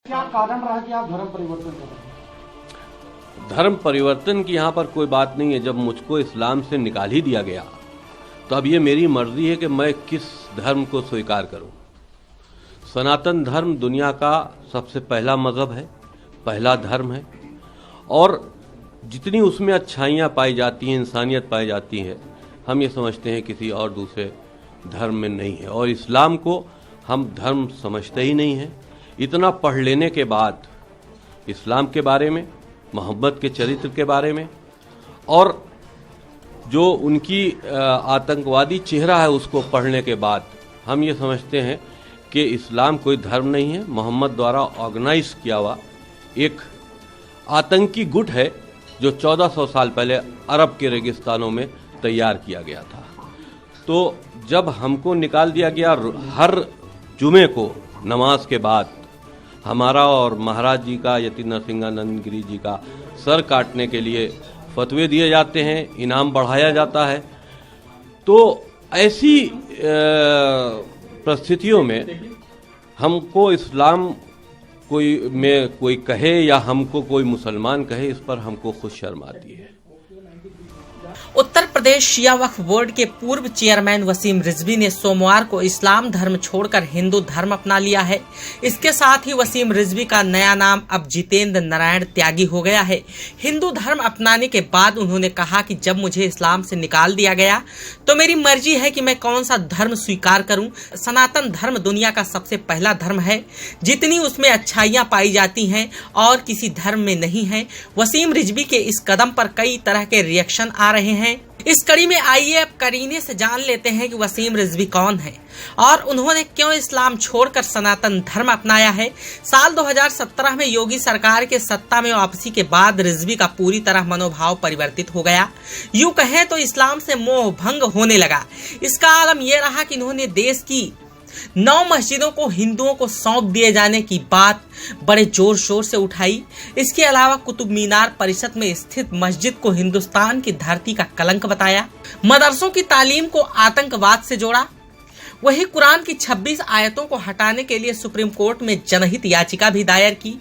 क्या कारण रहा कि आप धर्म परिवर्तन कर रहे हैं? धर्म परिवर्तन की यहाँ पर कोई बात नहीं है। जब मुझको इस्लाम से निकाल ही दिया गया तो अब ये मेरी मर्जी है कि मैं किस धर्म को स्वीकार करूं। सनातन धर्म दुनिया का सबसे पहला मजहब है, पहला धर्म है, और जितनी उसमें अच्छाइयाँ पाई जाती हैं, इंसानियत पाई जाती है, हम ये समझते हैं किसी और दूसरे धर्म में नहीं है। और इस्लाम को हम धर्म समझते ही नहीं हैं। इतना पढ़ लेने के बाद इस्लाम के बारे में, मोहम्मद के चरित्र के बारे में, और जो उनकी आतंकवादी चेहरा है उसको पढ़ने के बाद हम ये समझते हैं कि इस्लाम कोई धर्म नहीं है, मोहम्मद द्वारा ऑर्गेनाइज किया हुआ एक आतंकी गुट है जो 1400 साल पहले अरब के रेगिस्तानों में तैयार किया गया था। तो जब हमको निकाल दिया गया, हर जुमे को नमाज के बाद हमारा और महाराज जी का, यति नरसिंहानंद गिरी जी का सर काटने के लिए फतवे दिए जाते हैं, इनाम बढ़ाया जाता है। तो ऐसी परिस्थितियों में हमको इस्लाम कोई कहे या हमको कोई मुसलमान कहे, इस पर हमको खुद शर्म आती है। उत्तर प्रदेश शिया वक्फ बोर्ड के पूर्व चेयरमैन वसीम रिजवी ने सोमवार को इस्लाम धर्म छोड़कर हिंदू धर्म अपना लिया है। इसके साथ ही वसीम रिजवी का नया नाम अब जितेंद्र नारायण त्यागी हो गया है। हिंदू धर्म अपनाने के बाद उन्होंने कहा कि जब मुझे इस्लाम से निकाल दिया गया तो मेरी मर्जी है कि मैं कौन सा धर्म स्वीकार करूं। सनातन धर्म दुनिया का सबसे पहला धर्म है, जितनी उसमें अच्छाइयां पाई जाती हैं और किसी धर्म में नहीं है। वसीम रिजवी के इस कदम पर कई तरह के रिएक्शन आ रहे हैं। इस कड़ी में आइए अब करीने से जान लेते हैं कि वसीम रिजवी कौन है और उन्होंने क्यों इस्लाम छोड़कर सनातन धर्म अपनाया है। साल 2017 में योगी सरकार के सत्ता में वापसी के बाद रिजवी का पूरी तरह मनोभाव परिवर्तित हो गया। यूं कहें तो इस्लाम से मोह भंग होने लगा। इसका आलम यह रहा कि इन्होंने देश की 9 मस्जिदों को हिंदुओं को सौंप दिए जाने की बात बड़े जोर शोर से उठाई। इसके अलावा कुतुब मीनार परिसर में स्थित मस्जिद को हिंदुस्तान की धरती का कलंक बताया। मदरसों की तालीम को आतंकवाद से जोड़ा। वही कुरान की 26 आयतों को हटाने के लिए सुप्रीम कोर्ट में जनहित याचिका भी दायर की,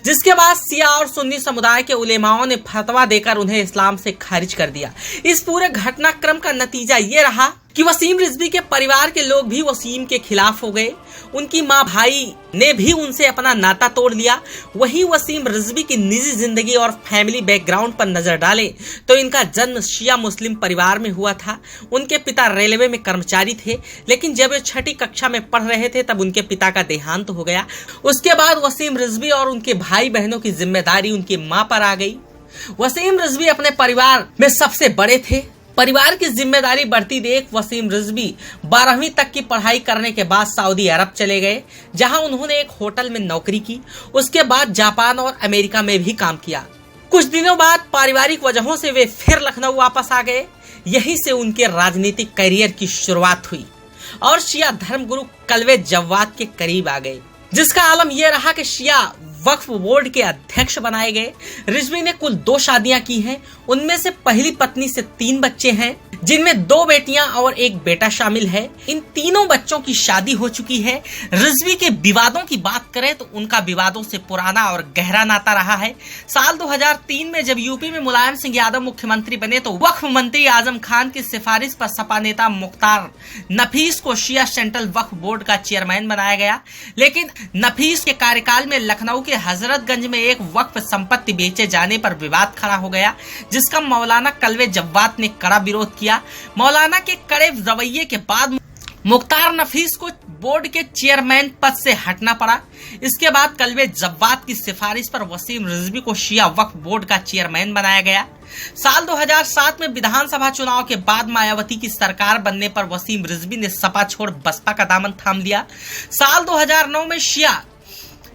जिसके बाद शिया और सुन्नी समुदाय के उलेमाओं ने फतवा देकर उन्हें इस्लाम से खारिज कर दिया। इस पूरे घटनाक्रम का नतीजा ये रहा कि वसीम रिजवी के परिवार के लोग भी वसीम के खिलाफ हो गए। उनकी माँ भाई ने भी उनसे अपना नाता तोड़ लिया। वहीं वसीम रिजवी की निजी जिंदगी और फैमिली बैकग्राउंड पर नजर डालें तो इनका जन्म शिया मुस्लिम परिवार में हुआ था। उनके पिता रेलवे में कर्मचारी थे, लेकिन जब वे 6ठी कक्षा में पढ़ रहे थे तब उनके पिता का देहांत हो गया। उसके बाद वसीम रिजवी और उनके भाई बहनों की जिम्मेदारी उनकी माँ पर आ गई। वसीम रिजवी अपने परिवार में सबसे बड़े थे। परिवार की जिम्मेदारी बढ़ती देख वसीम रिजवी 12वीं तक की पढ़ाई करने के बाद सऊदी अरब चले गए, जहां उन्होंने एक होटल में नौकरी की। उसके बाद जापान और अमेरिका में भी काम किया। कुछ दिनों बाद पारिवारिक वजहों से वे फिर लखनऊ वापस आ गए। यहीं से उनके राजनीतिक करियर की शुरुआत हुई और शिया धर्मगुरु कलवे जव्वाद के करीब आ गए, जिसका आलम यह रहा कि शिया वक्फ बोर्ड के अध्यक्ष बनाए गए। रिजवी ने कुल 2 शादियां की हैं। उनमें से पहली पत्नी से 3 बच्चे हैं, जिनमें 2 बेटियां और 1 बेटा शामिल है। इन तीनों बच्चों की शादी हो चुकी है। रिजवी के विवादों की बात करें तो उनका विवादों से पुराना और गहरा नाता रहा है। साल 2003 में जब यूपी में मुलायम सिंह यादव मुख्यमंत्री बने तो वक्फ मंत्री आजम खान की सिफारिश पर सपा नेता मुख्तार नफीस को शिया सेंट्रल वक्फ बोर्ड का चेयरमैन बनाया गया। लेकिन नफीस के कार्यकाल में लखनऊ के हजरतगंज में एक वक्फ संपत्ति बेचे जाने पर विवाद खड़ा हो गया, जिसका मौलाना कलवे जव्वाद ने कड़ा विरोध किया। मौलाना के कड़े रवैये के बाद मुख्तार नफीस को बोर्ड के चेयरमैन पद से हटना पड़ा। इसके बाद कलवे जव्वाद की सिफारिश पर वसीम रिजवी को शिया वक्फ बोर्ड का चेयरमैन बनाया गया। साल 2007 में विधानसभा चुनाव के बाद मायावती की सरकार बनने पर वसीम रिजवी ने सपा छोड़ बसपा का दामन थाम लिया। साल 2009 में शिया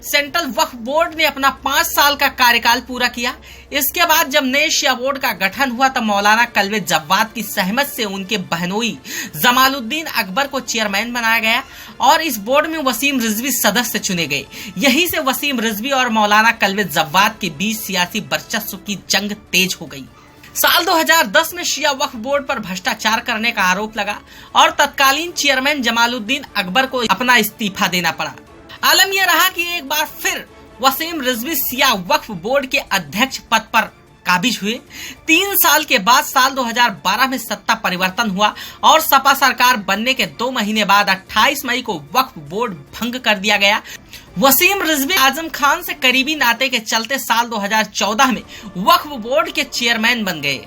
सेंट्रल वक्फ बोर्ड ने अपना 5 साल का कार्यकाल पूरा किया। इसके बाद जब नए शिया बोर्ड का गठन हुआ तब मौलाना कलवे जव्वाद की सहमत से उनके बहनोई जमालुद्दीन अकबर को चेयरमैन बनाया गया और इस बोर्ड में वसीम रिजवी सदस्य चुने गए। यहीं से वसीम रिजवी और मौलाना कलवे जव्वाद के बीच सियासी वर्चस्व की जंग तेज हो गई। साल 2010 में शिया वक्फ बोर्ड पर भ्रष्टाचार करने का आरोप लगा और तत्कालीन चेयरमैन जमालुद्दीन अकबर को अपना इस्तीफा देना पड़ा। आलम यह रहा कि एक बार फिर वसीम रिजवी शिया वक्फ बोर्ड के अध्यक्ष पद पर काबिज हुए। 3 साल के बाद साल 2012 में सत्ता परिवर्तन हुआ और सपा सरकार बनने के 2 महीने बाद 28 मई को वक्फ बोर्ड भंग कर दिया गया। वसीम रिजवी आजम खान से करीबी नाते के चलते साल 2014 में वक्फ बोर्ड के चेयरमैन बन गए,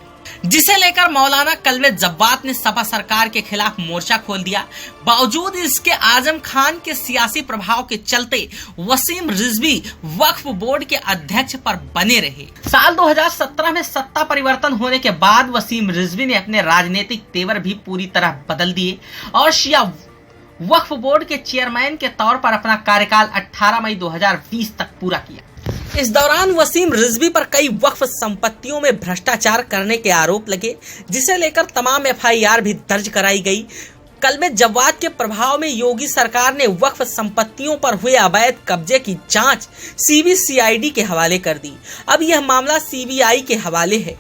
जिसे लेकर मौलाना कल्बे जब्बात ने सपा सरकार के खिलाफ मोर्चा खोल दिया। बावजूद इसके आजम खान के सियासी प्रभाव के चलते वसीम रिजवी वक्फ बोर्ड के अध्यक्ष पर बने रहे। साल 2017 में सत्ता परिवर्तन होने के बाद वसीम रिजवी ने अपने राजनीतिक तेवर भी पूरी तरह बदल दिए और शिया वक्फ बोर्ड के चेयरमैन के तौर पर अपना कार्यकाल 18 मई 2020 तक पूरा किया। इस दौरान वसीम रिजवी पर कई वक्फ संपत्तियों में भ्रष्टाचार करने के आरोप लगे, जिसे लेकर तमाम FIR भी दर्ज कराई गई। कल्बे जब्बात के प्रभाव में योगी सरकार ने वक्फ संपत्तियों पर हुए अवैध कब्जे की जांच CBCID के हवाले कर दी। अब यह मामला CBI के हवाले है।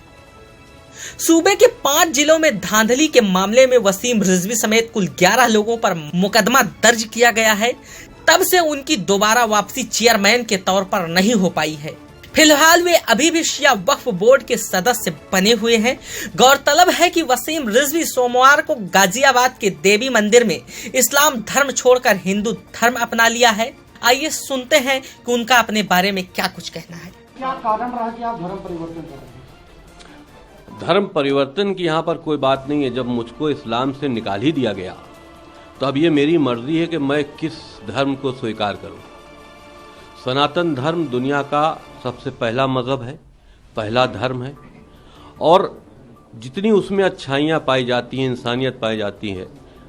सूबे के 5 जिलों में धांधली के मामले में वसीम रिजवी समेत कुल 11 लोगों पर मुकदमा दर्ज किया गया है। तब से उनकी दोबारा वापसी चेयरमैन के तौर पर नहीं हो पाई है। फिलहाल वे अभी भी शिया वक्फ बोर्ड के सदस्य बने हुए हैं। गौरतलब है कि वसीम रिजवी सोमवार को गाजियाबाद के देवी मंदिर में इस्लाम धर्म छोड़कर हिंदू धर्म अपना लिया है। आइए सुनते हैं कि उनका अपने बारे में क्या कुछ कहना है। क्या कारण रहा कि आप धर्म परिवर्तन कर रहे हैं? धर्म परिवर्तन की यहाँ पर कोई बात नहीं है। जब मुझको इस्लाम से निकाल ही दिया गया तो अब ये मेरी मर्जी है कि मैं किस धर्म को स्वीकार करूं। सनातन धर्म दुनिया का सबसे पहला मजहब है, पहला धर्म है और जितनी उसमें अच्छाइयाँ पाई जाती हैं, इंसानियत पाई जाती है,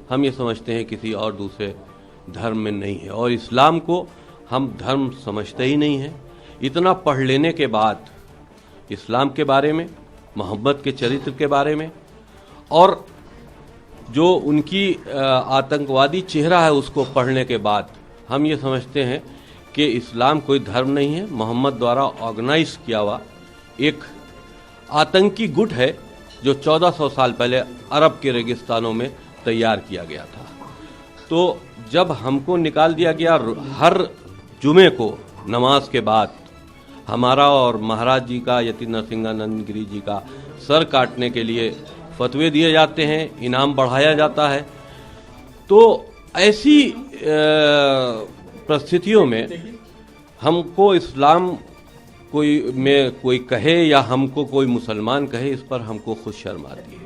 हम ये समझते हैं किसी और दूसरे धर्म में नहीं है। और इस्लाम को हम धर्म समझते ही नहीं हैं। इतना पढ़ लेने के बाद इस्लाम के बारे में, मोहम्मद के चरित्र के बारे में और जो उनकी आतंकवादी चेहरा है उसको पढ़ने के बाद हम ये समझते हैं कि इस्लाम कोई धर्म नहीं है, मोहम्मद द्वारा ऑर्गेनाइज किया हुआ एक आतंकी गुट है जो 1400 साल पहले अरब के रेगिस्तानों में तैयार किया गया था। तो जब हमको निकाल दिया गया, हर जुमे को नमाज के बाद हमारा और महाराज जी का, यति नरसिंहानंद गिरी जी का सर काटने के लिए फतवे दिए जाते हैं, इनाम बढ़ाया जाता है। तो ऐसी परिस्थितियों में हमको इस्लाम कोई कहे या हमको कोई मुसलमान कहे, इस पर हमको खुद शर्म आती है।